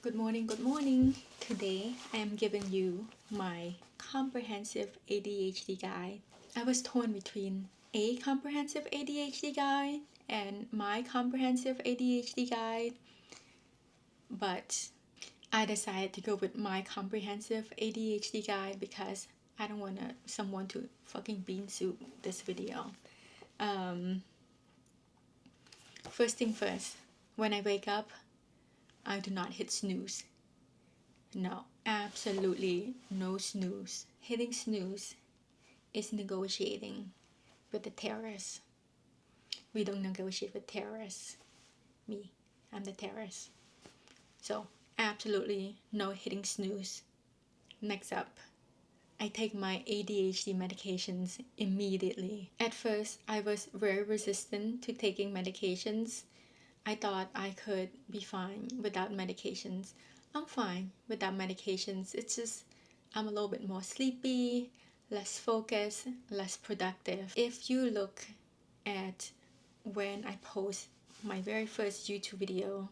Good morning, good morning. Today I am giving you my comprehensive ADHD guide. I was torn between a comprehensive ADHD guide and my comprehensive ADHD guide, but I decided to go with my comprehensive ADHD guide because I don't want someone to fucking bean soup this video. First thing first, when I wake up, I do not hit snooze. No, absolutely no snooze. Hitting snooze is negotiating with the terrorists. We don't negotiate with terrorists. Me, I'm the terrorist. So, absolutely no hitting snooze. Next up, I take my ADHD medications immediately. At first, I was very resistant to taking medications. I thought I could be fine without medications. I'm fine without medications. It's just I'm a little bit more sleepy, less focused, less productive. If you look at when I post my very first YouTube video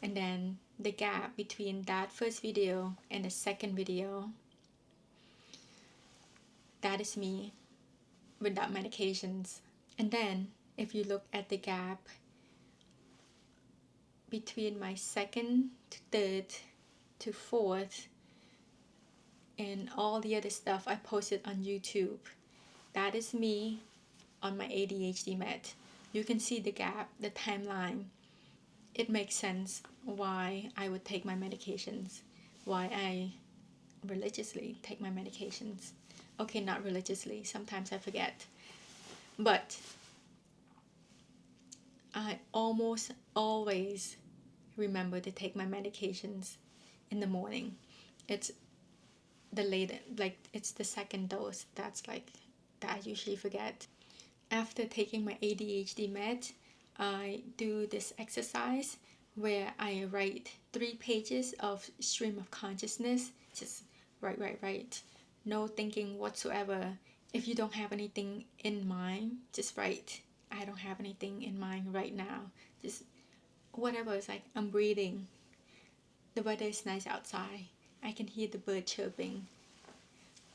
and then the gap between that first video and the second video, that is me without medications. And then if you look at the gap between my second to third to fourth and all the other stuff I posted on YouTube, that is me on my ADHD med. You can see the gap, the timeline. It makes sense why I would take my medications, why I religiously take my medications. Okay, not religiously, sometimes I forget, but I almost always remember to take my medications in the morning. It's the later, like it's the second dose that's like that I usually forget. After taking my ADHD med, I do this exercise where I write 3 pages of stream of consciousness. Just write. No thinking whatsoever. If you don't have anything in mind, just write. I don't have anything in mind right now. Just whatever. It's like I'm breathing. The weather is nice outside. I can hear the bird chirping.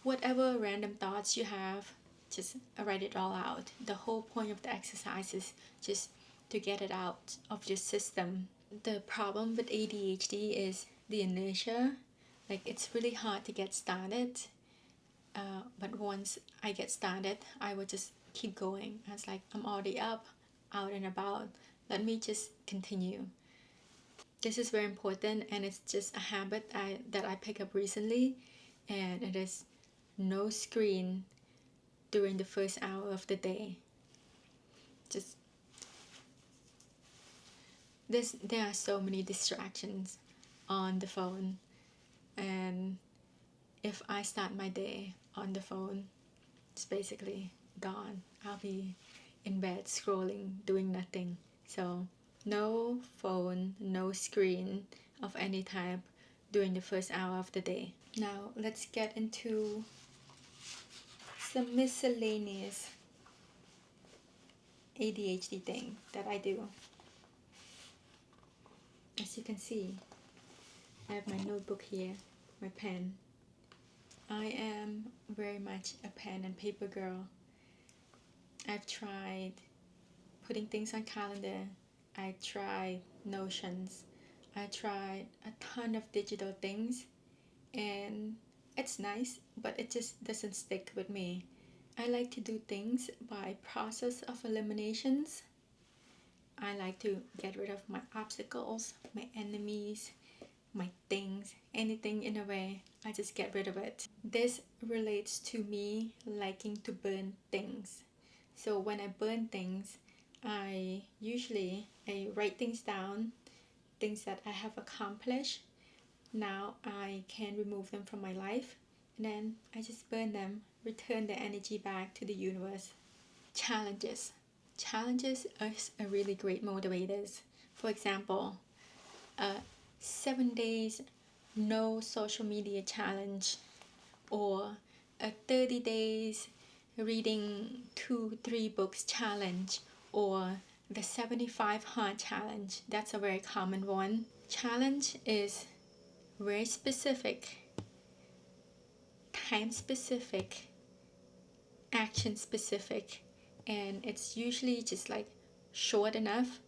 Whatever random thoughts you have, just write it all out. The whole point of the exercise is just to get it out of your system. The problem with ADHD is the inertia. Like it's really hard to get started. But once I get started, I will just keep going. I was like, I'm already up, out and about. Let me just continue. This is very important, and it's just a habit that I picked up recently, and it is no screen during the first hour of the day. Just there are so many distractions on the phone, and if I start my day on the phone, it's basically gone. I'll be in bed scrolling, doing nothing. So no phone, no screen of any type during the first hour of the day. Now let's get into some miscellaneous ADHD thing that I do. As you can see, I have my notebook here, my pen. I am very much a pen and paper girl. I've tried putting things on calendar. I tried Notions. I tried a ton of digital things, and it's nice, but it just doesn't stick with me. I like to do things by process of eliminations. I like to get rid of my obstacles, my enemies, my things, anything in a way. I just get rid of it. This relates to me liking to burn things. So when I burn things, I write things down, things that I have accomplished. Now I can remove them from my life, and then I just burn them, return the energy back to the universe. Challenges are a really great motivators. For example, 7 days no social media challenge, or a 30 days reading 2-3 books challenge, or The 75 hard challenge, that's a very common one. Challenge is very specific, time specific, action specific, and it's usually just like short enough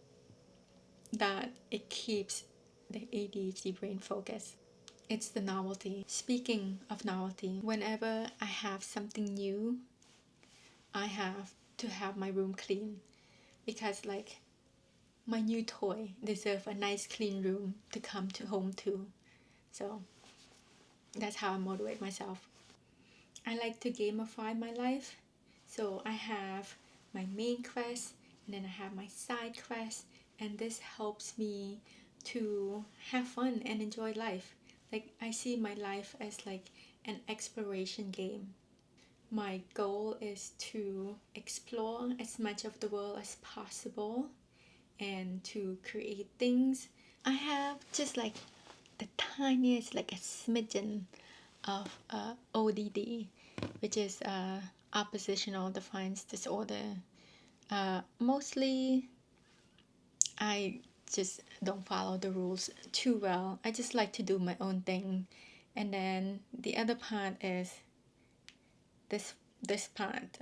that it keeps the ADHD brain focused. It's the novelty. Speaking of novelty, whenever I have something new, I have to have my room clean, because like my new toy deserve a nice clean room to come to home to. So that's how I motivate myself. I like to gamify my life. So I have my main quest, and then I have my side quest, and this helps me to have fun and enjoy life. Like, I see my life as like an exploration game. My goal is to explore as much of the world as possible and to create things. I have just like the tiniest, like a smidgen of ODD, which is oppositional defiance disorder. Mostly, I just don't follow the rules too well. I just like to do my own thing. And then the other part is this part,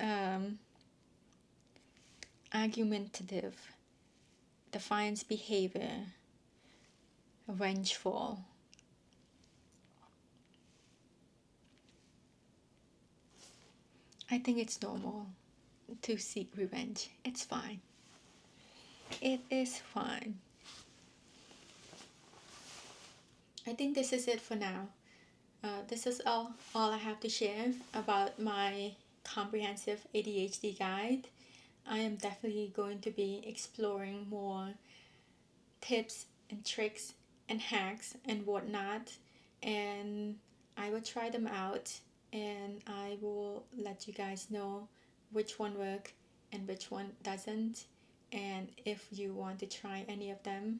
argumentative, defiance behavior, vengeful. I think it's normal to seek revenge. It's fine. It is fine. I think this is it for now. This is all I have to share about my comprehensive ADHD guide. I am definitely going to be exploring more tips and tricks and hacks and whatnot, and I will try them out, and I will let you guys know which one work and which one doesn't. And if you want to try any of them,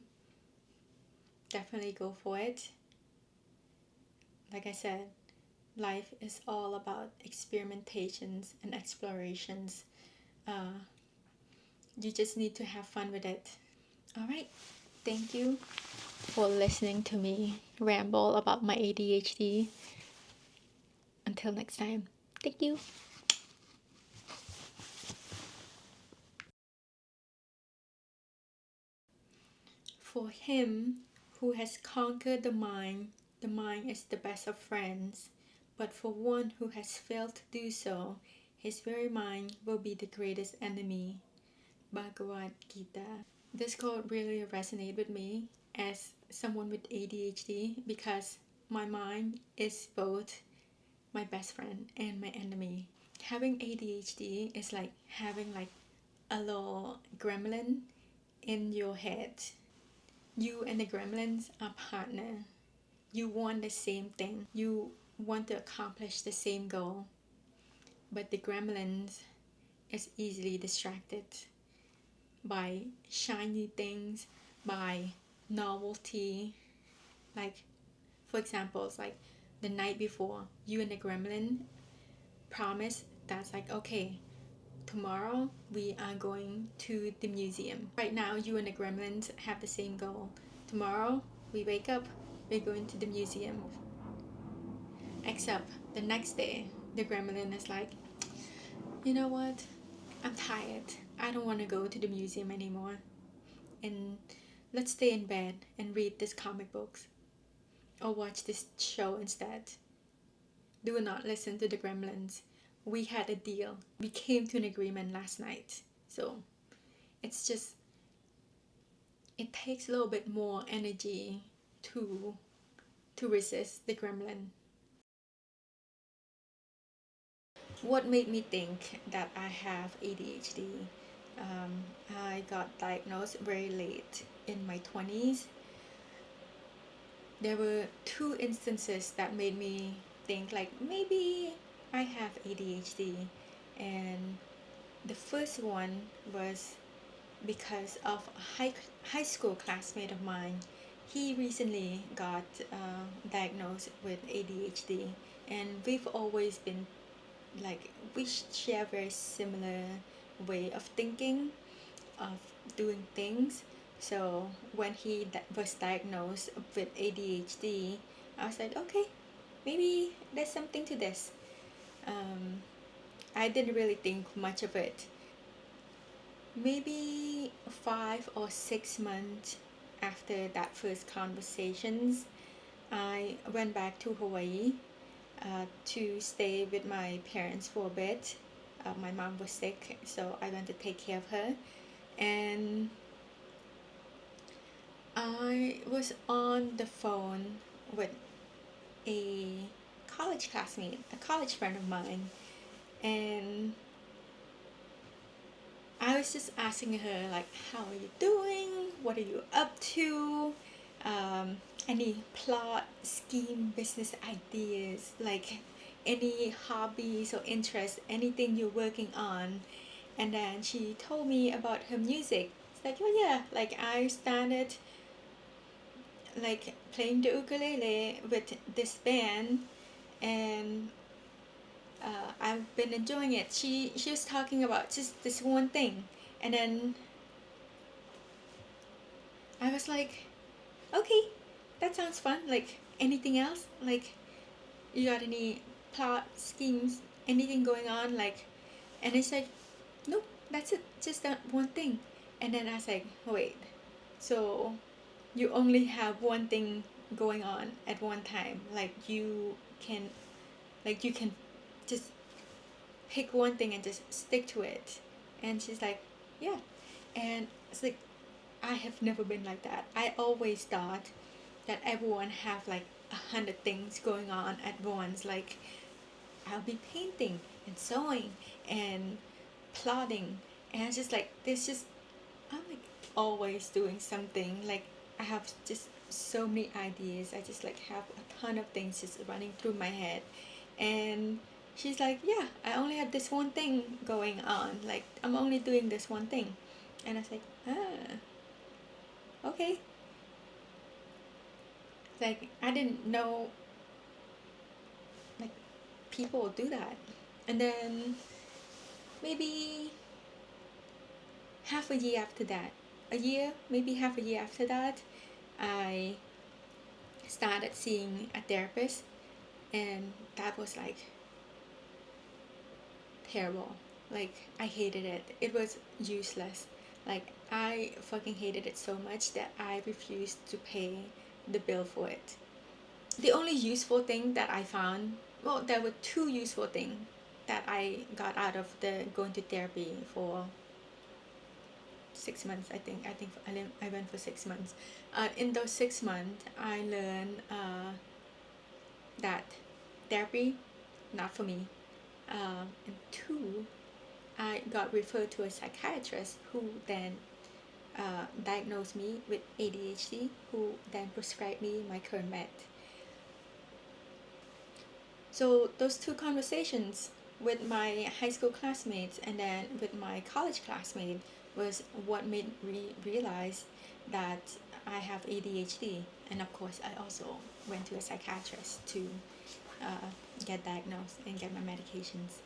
definitely go for it. Like I said, life is all about experimentations and explorations. You just need to have fun with it. All right. Thank you for listening to me ramble about my ADHD. Until next time. Thank you. For him who has conquered the mind is the best of friends. But for one who has failed to do so, his very mind will be the greatest enemy. Bhagavad Gita. This quote really resonated with me as someone with ADHD, because my mind is both my best friend and my enemy. Having ADHD is like having like a little gremlin in your head. You and the gremlins are partner. You want the same thing. You want to accomplish the same goal. But the gremlins is easily distracted by shiny things, by novelty. Like, for example, it's like the night before, you and the gremlin promise that's like, okay, tomorrow we are going to the museum. Right now, you and the gremlins have the same goal. Tomorrow, we wake up, we're going to the museum. Except the next day, the gremlin is like, you know what? I'm tired. I don't want to go to the museum anymore. And let's stay in bed and read these comic books. Or watch this show instead. Do not listen to the gremlins. We had a deal. We came to an agreement last night. So it's just, it takes a little bit more energy to resist the gremlin. What made me think that I have ADHD? I got diagnosed very late in my 20s. There were two instances that made me think like maybe I have ADHD. And the first one was because of a high school classmate of mine. He recently got diagnosed with ADHD, and we've always been like, we share very similar way of thinking, of doing things. So when he was diagnosed with ADHD, I was like, okay, maybe there's something to this. um, I didn't really think much of it. Maybe 5 or 6 months after that first conversations, I went back to Hawaii to stay with my parents for a bit. My mom was sick, so I went to take care of her. And I was on the phone with a college classmate, a college friend of mine, and I was just asking her, like, how are you doing? What are you up to? Um, any plot, scheme, business ideas, like any hobbies or interests, anything you're working on? And then she told me about her music. It's like, oh yeah, like I started like playing the ukulele with this band, and I've been enjoying it. She was talking about just this one thing, and then I was like, okay, that sounds fun. Like anything else? Like you got any plot schemes? Anything going on? Like, and it's like, nope, that's it. Just that one thing. And then I was like, wait, so you only have one thing going on at one time? Like can, you can just pick one thing and just stick to it? And she's like, yeah. And it's like, I have never been like that. I always thought that everyone have like 100 things going on at once. Like I'll be painting and sewing and plotting, and it's just like this. Just I'm like always doing something. Like I have just so many ideas. I just like have a ton of things just running through my head, and she's like, yeah, I only have this one thing going on. Like I'm only doing this one thing, and I was like, okay. Like I didn't know like people do that. And then maybe half a year after that, a year, maybe half a year after that, I started seeing a therapist, and that was like terrible. Like I hated it. It was useless. Like I fucking hated it so much that I refused to pay the bill for it. The only useful thing that I found, well, there were two useful things that I got out of the going to therapy for 6 months. I went for 6 months. In those 6 months, I learned that therapy not for me. And two, I got referred to a psychiatrist who then diagnosed me with ADHD, who then prescribed me my current med. So those two conversations with my high school classmates and then with my college classmate was what made me realize that I have ADHD. And of course, I also went to a psychiatrist to get diagnosed and get my medications.